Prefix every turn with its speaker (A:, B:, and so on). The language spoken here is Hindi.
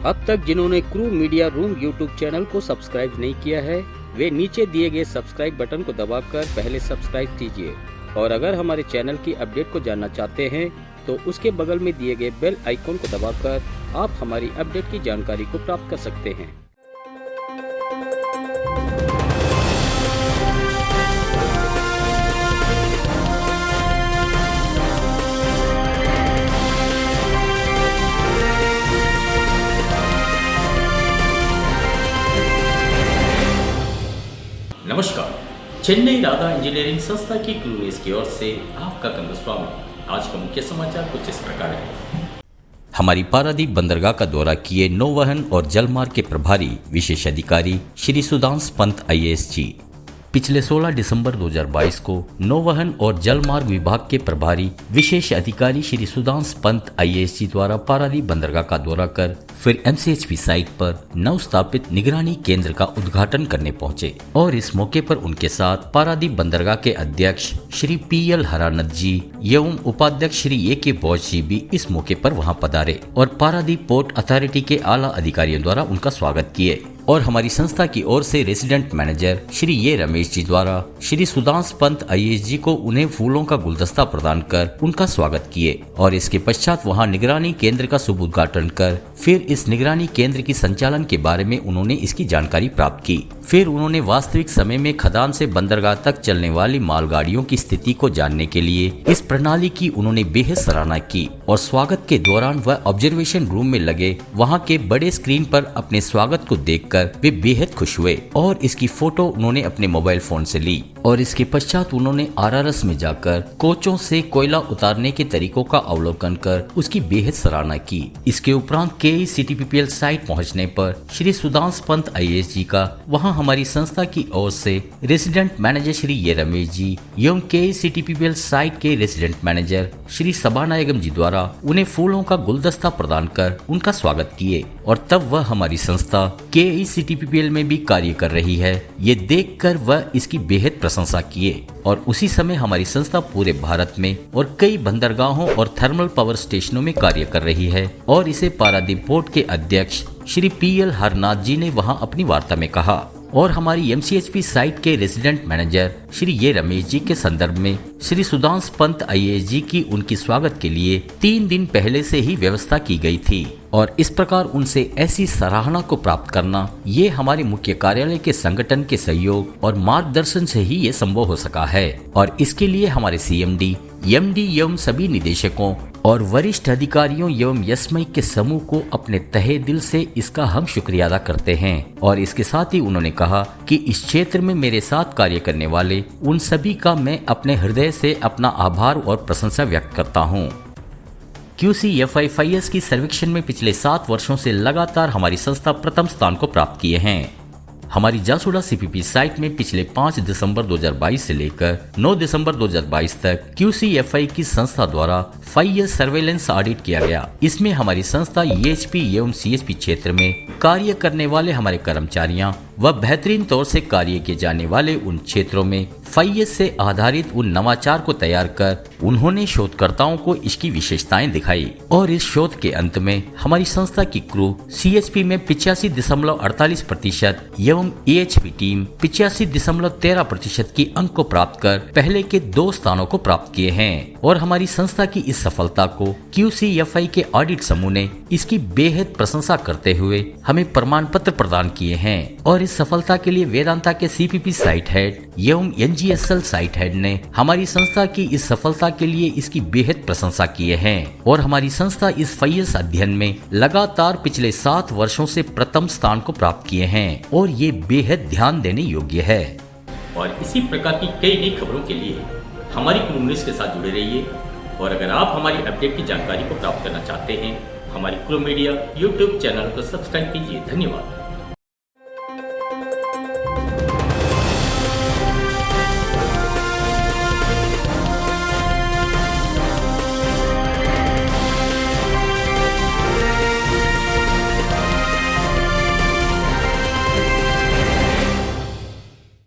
A: अब तक जिन्होंने crew media room YouTube channel को सब्सक्राइब नहीं किया है, वे नीचे दिए गए सब्सक्राइब बटन को दबाकर पहले सब्सक्राइब कीजिए। और अगर हमारे चैनल की अपडेट को जानना चाहते हैं तो उसके बगल में दिए गए बेल आइकॉन को दबाकर आप हमारी अपडेट की जानकारी को प्राप्त कर सकते हैं।
B: नमस्कार, चेन्नई राधा इंजीनियरिंग संस्था की क्रू न्यूज की ओर से आपका कमल स्वागत। आज का मुख्य समाचार कुछ इस प्रकार है। हमारी पारादीप बंदरगाह का दौरा किए नौवहन और जलमार्ग के प्रभारी विशेष अधिकारी श्री सुधांश पंत IAS जी। पिछले 16 दिसंबर 2022 को नौवहन और जलमार्ग विभाग के प्रभारी विशेष अधिकारी श्री सुधांश पंत IAS जी द्वारा पारादीप बंदरगाह का दौरा कर फिर MCHP साइट पर नव स्थापित निगरानी केंद्र का उद्घाटन करने पहुंचे और इस मौके पर उनके साथ पारादीप बंदरगाह के अध्यक्ष श्री PL हरानंद जी एवं उपाध्यक्ष श्री AK बोस जी भी इस मौके पर वहां पधारे और पारादीप पोर्ट अथॉरिटी के आला अधिकारियों द्वारा उनका स्वागत किए। और हमारी संस्था की ओर से रेसिडेंट मैनेजर श्री ये रमेश जी द्वारा श्री सुधांश पंत IAS जी को उन्हें फूलों का गुलदस्ता प्रदान कर उनका स्वागत किए और इसके पश्चात वहां निगरानी केंद्र का शुभ उद्घाटन कर फिर इस निगरानी केंद्र की संचालन के बारे में उन्होंने इसकी जानकारी प्राप्त की। फिर उन्होंने वास्तविक समय में खदान से बंदरगाह तक चलने वाली मालगाड़ियों की स्थिति को जानने के लिए इस प्रणाली की उन्होंने बेहद सराहना की और स्वागत के दौरान वह ऑब्जर्वेशन रूम में लगे वहां के बड़े स्क्रीन पर अपने स्वागत को देखकर वे बेहद खुश हुए और इसकी फोटो उन्होंने अपने मोबाइल फोन से ली और इसके पश्चात उन्होंने RRS में जाकर कोचों से कोयला उतारने के तरीकों का अवलोकन कर उसकी बेहद सराहना की। इसके उपरांत KECTPPL साइट पहुंचने पर श्री सुधांश पंत IAS जी का वहां हमारी संस्था की ओर से रेसिडेंट मैनेजर श्री ये रमेश जी एवं KECTPPL साइट के रेसिडेंट मैनेजर श्री सभानायगम जी द्वारा उन्हें फूलों का गुलदस्ता प्रदान कर उनका स्वागत किए और तब वह हमारी संस्था KECTPPL में भी कार्य कर रही है ये देखकर वह इसकी बेहद प्रशंसा किए और उसी समय हमारी संस्था पूरे भारत में और कई बंदरगाहों और थर्मल पावर स्टेशनों में कार्य कर रही है और इसे पारादीप पोर्ट के अध्यक्ष श्री PL हरनाथ जी ने वहां अपनी वार्ता में कहा। और हमारी MCHP साइट के रेसिडेंट मैनेजर श्री ये रमेश जी के संदर्भ में श्री सुधांश पंत IAS जी की उनकी स्वागत के लिए 3 दिन पहले से ही व्यवस्था की गई थी और इस प्रकार उनसे ऐसी सराहना को प्राप्त करना ये हमारे मुख्य कार्यालय के संगठन के सहयोग और मार्गदर्शन से ही ये संभव हो सका है और इसके लिए हमारे CMD, MD एवं सभी निदेशकों और वरिष्ठ अधिकारियों एवं यशमय के समूह को अपने तहे दिल से इसका हम शुक्रिया अदा करते हैं। और इसके साथ ही उन्होंने कहा कि इस क्षेत्र में मेरे साथ कार्य करने वाले उन सभी का मैं अपने हृदय से अपना आभार और प्रशंसा व्यक्त करता हूँ। QCFI FIS की सर्वेक्षण में पिछले 7 वर्षों से लगातार हमारी संस्था प्रथम स्थान को प्राप्त किए हैं। हमारी जासुड़ा CPP साइट में पिछले 5 दिसंबर 2022 से लेकर 9 दिसंबर 2022 तक QCFI की संस्था द्वारा 5 ईयर सर्वेलेंस ऑडिट किया गया। इसमें हमारी संस्था EHP एवं CHP क्षेत्र में कार्य करने वाले हमारे कर्मचारियां व बेहतरीन तौर से कार्य किए जाने वाले उन क्षेत्रों में 5 ईयर से आधारित उन नवाचार को तैयार कर उन्होंने शोधकर्ताओं को इसकी विशेषताएं दिखाई और इस शोध के अंत में हमारी संस्था की क्रू CHP में 85.48% एवं EHP टीम 85.13% की अंक को प्राप्त कर पहले के 2 स्थानों को प्राप्त किए हैं और हमारी संस्था की इस सफलता को QCFI के ऑडिट समूह ने इसकी बेहद प्रशंसा करते हुए हमें प्रमाण पत्र प्रदान किए हैं और इस सफलता के लिए वेदांता के CPP साइट हेड एवं NGSL साइट हेड ने हमारी संस्था की इस सफलता के लिए इसकी बेहद प्रशंसा किए हैं और हमारी संस्था इस FIS अध्ययन में लगातार पिछले 7 वर्षों से प्रथम स्थान को प्राप्त किए हैं और ये बेहद ध्यान देने योग्य है।
C: और इसी प्रकार की कई नई खबरों के लिए हमारी क्रू न्यूज के साथ जुड़े रहिए और अगर आप हमारी अपडेट की जानकारी को प्राप्त करना चाहते हैं हमारी क्रू मीडिया YouTube चैनल को सब्सक्राइब कीजिए। धन्यवाद।